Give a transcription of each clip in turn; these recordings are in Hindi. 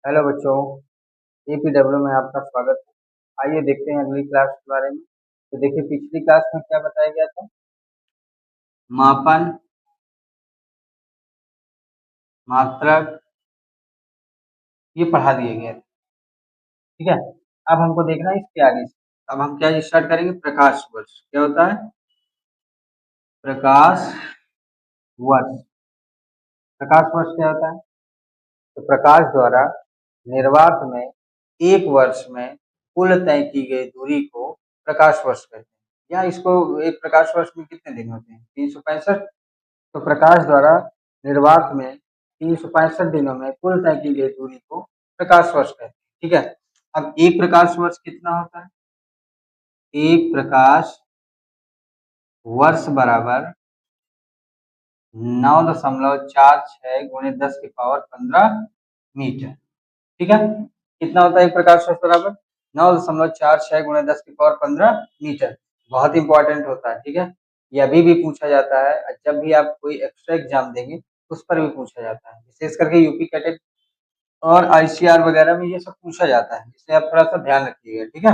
हेलो बच्चों, एपीडब्ल्यू में आपका स्वागत है। आइए देखते हैं अगली क्लास के बारे में। तो देखिए, पिछली क्लास में क्या बताया गया था। मापन, मात्रक, ये पढ़ा दिए गए थे। ठीक है। अब हमको देखना है इसके आगे से। अब हम क्या स्टार्ट करेंगे, प्रकाश वर्ष क्या होता है। प्रकाश वर्ष। प्रकाश वर्ष क्या होता है। तो प्रकाश द्वारा निर्वात में एक वर्ष में कुल तय की गई दूरी को प्रकाश वर्ष कहते हैं। या इसको एक प्रकाश वर्ष में कितने दिन होते हैं, 365। तो प्रकाश द्वारा निर्वात में 365 दिनों में कुल तय की गई दूरी को प्रकाश वर्ष कहते हैं। ठीक है। अब एक प्रकाश वर्ष कितना होता है। एक प्रकाश वर्ष बराबर 9.46 गुणे 10 की पावर 15 मीटर। ठीक है। कितना होता है एक प्रकाश वर्ष बराबर 9.46 गुणे 10 की पावर 15 मीटर। बहुत इंपॉर्टेंट होता है। ठीक है। ये अभी भी पूछा जाता है, जब भी आप कोई एक्स्ट्रा एग्जाम देंगे उस पर भी पूछा जाता है, विशेष करके यूपी कैडेट और आईसीआर वगैरह में ये सब पूछा जाता है, इसलिए आप थोड़ा सा ध्यान रखिएगा। ठीक है।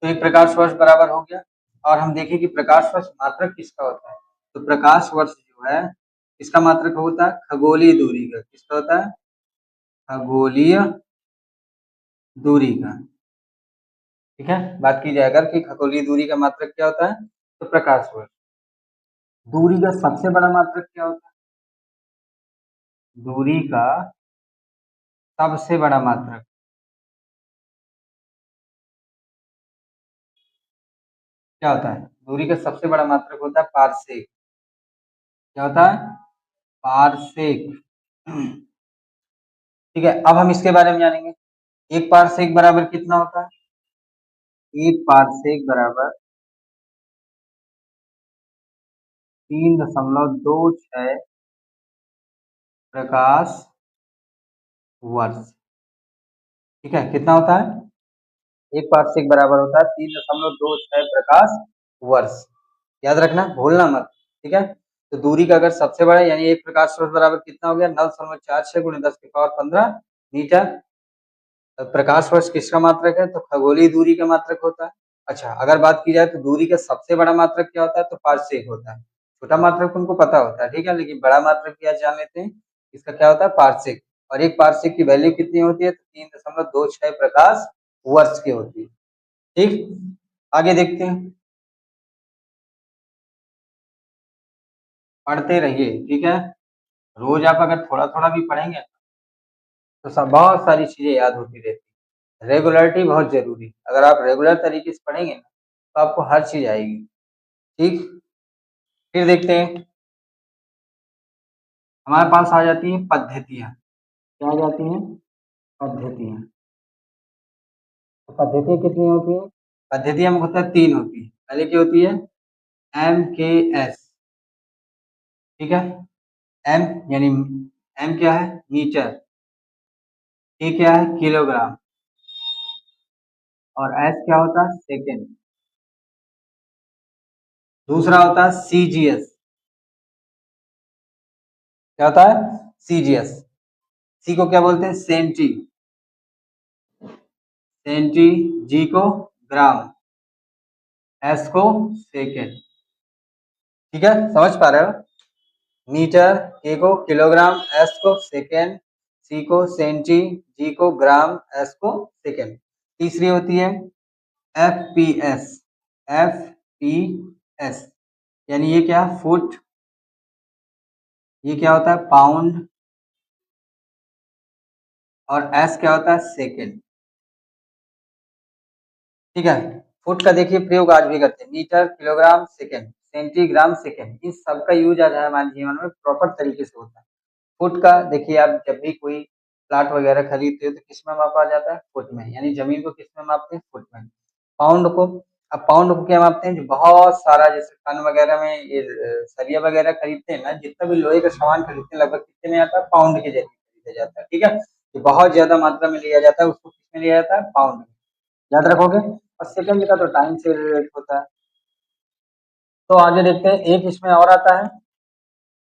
तो एक प्रकाश वर्ष बराबर हो गया। और हम देखें कि प्रकाश वर्ष मात्रक किसका होता है। तो प्रकाश वर्ष जो है इसका मात्रक होता है खगोलीय दूरी का। किसका होता है, खगोलीय दूरी का। ठीक है। बात की जाए अगर कि खगोलीय दूरी का मात्रक क्या होता है, तो प्रकाश वर्ष। दूरी का सबसे बड़ा मात्रक क्या होता है। दूरी का सबसे बड़ा मात्रक क्या होता है। दूरी का सबसे बड़ा मात्रक होता है पारसेक। क्या होता है, पारसेक। ठीक है। अब हम इसके बारे में जानेंगे। एक पारसेक बराबर कितना होता है। एक पारसेक बराबर 3.26 प्रकाश वर्ष। ठीक है। कितना होता है, एक पारसेक बराबर होता है 3.26 प्रकाश वर्ष। याद रखना, भूलना मत। ठीक है। तो दूरी का अगर सबसे बड़ा यानी एक प्रकाश वर्ष बराबर कितना हो गया, 9.46 गुणे 10 की पावर 15 मीटर। तो प्रकाश वर्ष किसका मात्रक है, तो खगोलीय दूरी का मात्रक होता है। अच्छा, अगर बात की जाए तो दूरी का सबसे बड़ा मात्रक क्या होता है, तो पारसेक होता है। छोटा मात्रक तुमको पता होता है, ठीक है, लेकिन बड़ा मात्रक क्या जान लेते हैं, इसका क्या होता है, पारसेक। और एक पारसेक की वैल्यू कितनी होती है, तो 3.26 प्रकाश वर्ष की होती है। ठीक, आगे देखते हैं। पढ़ते रहिए, ठीक है। रोज आप अगर थोड़ा थोड़ा भी पढ़ेंगे तो सब बहुत सारी चीजें याद होती रहती है। रेगुलरिटी बहुत जरूरी है। अगर आप रेगुलर तरीके से पढ़ेंगे ना तो आपको हर चीज आएगी। ठीक, फिर देखते हैं। हमारे पास आ जाती है पद्धतियां। क्या आ जाती हैं, पद्धतियां। तो पद्धतियां कितनी होती हैं, पद्धतियां मुख्यतः 3 होती है। पहले क्या होती है, MKS। ठीक है। एम यानी एम क्या है, मीटर। के क्या है, किलोग्राम। और एस क्या होता है, सेकेंड। दूसरा होता है CGS। क्या होता है, CGS। सी को क्या बोलते हैं, सेंटी। सेंटी, जी को ग्राम, एस को सेकेंड। ठीक है, समझ पा रहे हो। मीटर, के को किलोग्राम, एस को सेकेंड, सी को सेंटी, जी को ग्राम, एस को सेकेंड। तीसरी होती है FPS। FPS यानी ये क्या, फुट। ये क्या होता है, पाउंड। और एस क्या होता है, सेकेंड। ठीक है। फुट का देखिए प्रयोग आज भी करते हैं, metre, kilogram, second, centigram, second, इन सबका यूज आज हमारे जीवन में प्रॉपर तरीके से होता है। फुट का देखिए, आप जब भी कोई प्लाट वगैरह खरीदते हो तो किस में मापा जाता है, फुट में, यानी जमीन को किस में मापते हैं, फुट में। पाउंड को, अब पाउंड को क्या मापते हैं, जो बहुत सारा जैसे टन वगैरह में ये सरिया वगैरह खरीदते हैं ना, जितना भी लोहे का सामान खरीदते हैं लगभग कितने में आता है, पाउंड के जरिए खरीदा जाता है। ठीक है। जो बहुत ज्यादा मात्रा में लिया जाता है उसको किस में लिया जाता है, पाउंड में। याद रखोगे। और सेकंड का तो टाइम से रिलेटेड होता है। तो आगे देखते हैं, एक इसमें और आता है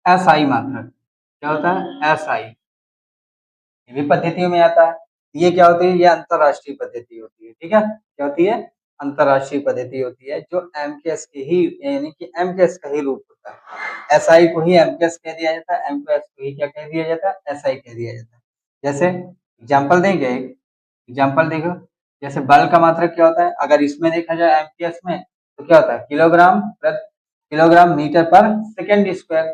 SI मात्रक। क्या होता है, SI ये भी पद्धतियों में आता है। ये क्या होती है, ये अंतरराष्ट्रीय पद्धति होती है, ठीक है। क्या होती है, अंतरराष्ट्रीय पद्धति होती है, जो एमकेएस की ही यानी कि एमकेएस का ही रूप होता है। एसआई को ही एमकेएस कह दिया जाता है, एमकेएस को ही क्या कह दिया जाता है, एसआई कह दिया जाता है। जैसे एग्जाम्पल देंगे, एग्जाम्पल देखो, जैसे बल का मात्रक क्या होता है, अगर इसमें देखा जाए एमकेएस में, तो क्या होता है, किलोग्राम मीटर पर सेकेंड स्क्वायर।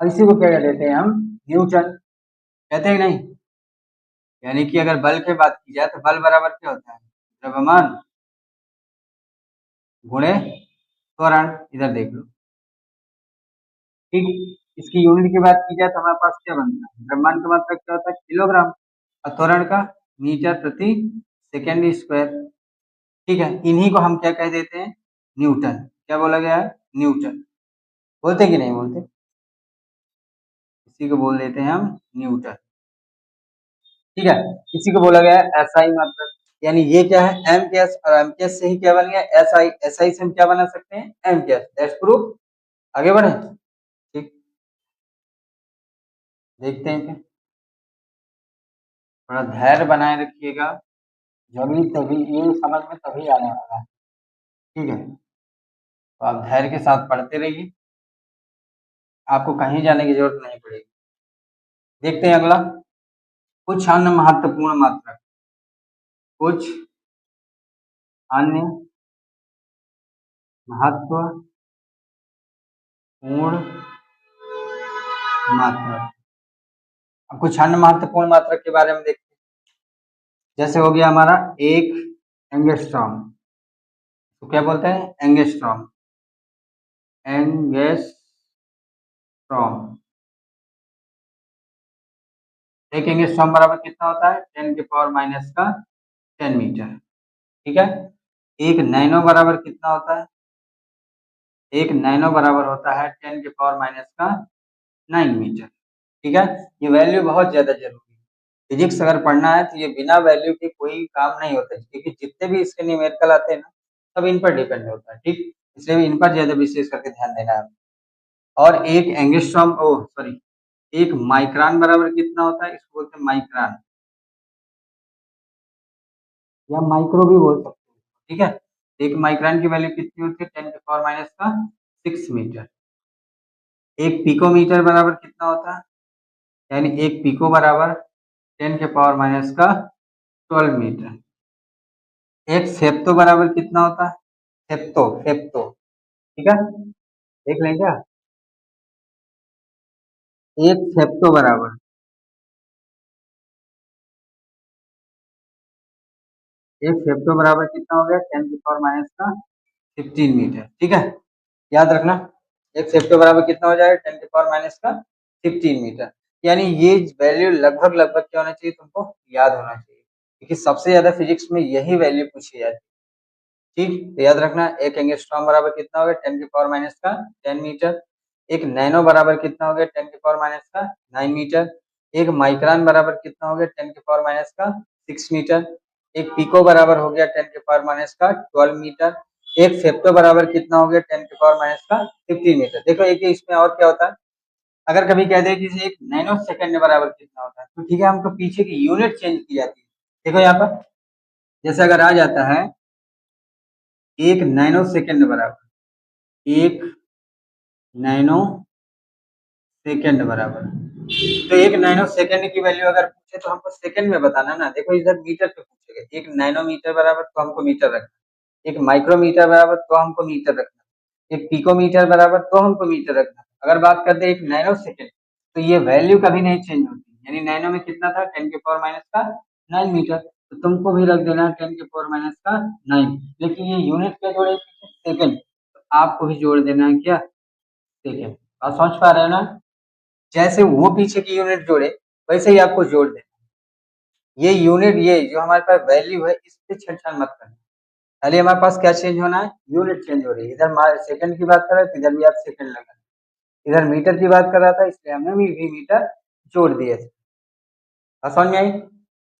और इसी को क्या कहते हैं हम, न्यूटन, कहते हैं नहीं। यानी कि अगर बल की बात की जाए तो बल बराबर क्या होता है, द्रव्यमान गुणे त्वरण। इधर देख लो, ठीक। इसकी यूनिट की बात की जाए तो हमारे पास क्या बनता है, द्रव्यमान का मात्रक क्या होता है, किलोग्राम, और त्वरण का मीटर प्रति सेकेंड स्क्वायर। ठीक है, इन्हीं को हम क्या कह देते हैं, न्यूटन। क्या बोला गया है, न्यूटन। बोलते कि नहीं बोलते, इसी को बोल देते हैं हम न्यूटन। ठीक है, इसी को बोला गया है एसआई मात्रक। यानी ये क्या है, एमकेएस, और एमकेएस से ही क्या बन गया, एसआई, एसआई से हम क्या बना सकते हैं, एमकेएस। That's proof. आगे बढ़े, ठीक, देखते हैं फिर। थोड़ा धैर्य बनाए रखिएगा, जभी तभी ये समझ में तभी आने वाला है, ठीक है। तो आप धैर्य के साथ पढ़ते रहिए, आपको कहीं जाने की जरूरत नहीं पड़ेगी। देखते हैं अगला, कुछ अन्य महत्वपूर्ण मात्रक, कुछ अन्य महत्वपूर्ण मात्रक। अब कुछ अन्य महत्वपूर्ण मात्रक के बारे में देखते हैं। जैसे हो गया हमारा एक एंगस्ट्रॉम, तो क्या बोलते हैं, एंगस्ट्रॉम, एंगस्ट्रॉम। एक एंगस्ट्रॉम बराबर कितना होता है, 10 के पावर माइनस का 10 मीटर, ठीक है। एक नैनो बराबर कितना होता है, एक नैनो बराबर होता है 10 के पावर माइनस का 9 मीटर, ठीक है। ये वैल्यू बहुत ज्यादा जरूरी है, फिजिक्स अगर पढ़ना है तो ये बिना वैल्यू के कोई काम नहीं होता है, क्योंकि जितने भी इसके न्यूमेरिकल आते हैं ना, सब इन पर डिपेंड होता है, ठीक। इसलिए इन पर ज्यादा विशेष करके ध्यान देना है। और एक एंगस्ट्रॉम, ओ सॉरी, एक माइक्रोन बराबर कितना होता है, इसको बोलते हैं माइक्रोन, या माइक्रो भी बोल सकते हैं, ठीक है। एक माइक्रोन की वैल्यू कितनी होती है, 10 के पावर माइनस का 6 मीटर। एक पिकोमीटर बराबर कितना होता है, यानी एक पिको बराबर 10 के पावर माइनस का 12 मीटर। एक फेप्टो बराबर कितना होता है, फेप्टो, फेप्टो, ठीक है, देख लें क्या। एक फेप्टो बराबर, एक फेप्टो बराबर कितना हो गया, 10 की पावर माइनस का 15 मीटर, ठीक है। याद रखना, एक फेप्टो बराबर कितना हो जाएगा, 10 की पावर माइनस का 15 मीटर। यानी ये वैल्यू लगभग लगभग क्या होना चाहिए, तुमको याद होना चाहिए, क्योंकि सबसे ज्यादा फिजिक्स में यही वैल्यू पूछी जाती है, ठीक। तो याद रखना, एक एंगस्ट्रॉम बराबर कितना हो गया, 10 की पावर माइनस का 10 मीटर। एक नैनो बराबर कितना हो गया, 10 की पावर माइनस का 9 मीटर। एक माइक्रोन बराबर कितना हो गया, 10 की पावर माइनस का 6 मीटर। एक पिको बराबर हो गया 10 की पावर माइनस का 12 मीटर। एक फेप्टो बराबर कितना हो गया, 10 की पावर माइनस का 15 मीटर। देखो एक इसमें और क्या होता है, अगर कभी कह दे कि एक नैनो सेकंड बराबर कितना होता है, तो ठीक है, हमको पीछे की यूनिट चेंज की जाती है। देखो यहाँ पर, जैसे अगर आ जाता है एक नैनो सेकंड बराबर, एक नैनो सेकंड बराबर, तो एक नैनो सेकंड की वैल्यू अगर पूछे तो हमको सेकंड में बताना ना। देखो इधर मीटर पे पूछेगा, एक नैनोमीटर बराबर तो हमको मीटर रखना, एक माइक्रोमीटर बराबर तो हमको मीटर रखना, एक पिकोमीटर बराबर तो हमको मीटर रखना। अगर बात करते हैं एक नैनो सेकंड, तो ये वैल्यू कभी नहीं चेंज होती, यानी नैनो में कितना था, 10 के पावर माइनस का 9 मीटर, तो तुमको भी रख देना 10 के पावर माइनस का 9। लेकिन ये यूनिट क्या जोड़े, सेकंड, तो आपको भी जोड़ देना है क्या, सेकंड। बात समझ पा रहे हो ना, जैसे वो पीछे की यूनिट जोड़े वैसे ही आपको जोड़ देना। ये यूनिट, ये जो हमारे पास वैल्यू है, इस पे छेड़छाड़ मत करना। खाली हमारे पास क्या चेंज होना है, यूनिट चेंज हो रही है। इधर सेकंड की बात कर रहे थे, इधर भी आप सेकंड लगा, इधर मीटर की बात कर रहा था, इसलिए हमने भी मीटर जोड़ दिए थे। समझ में आई।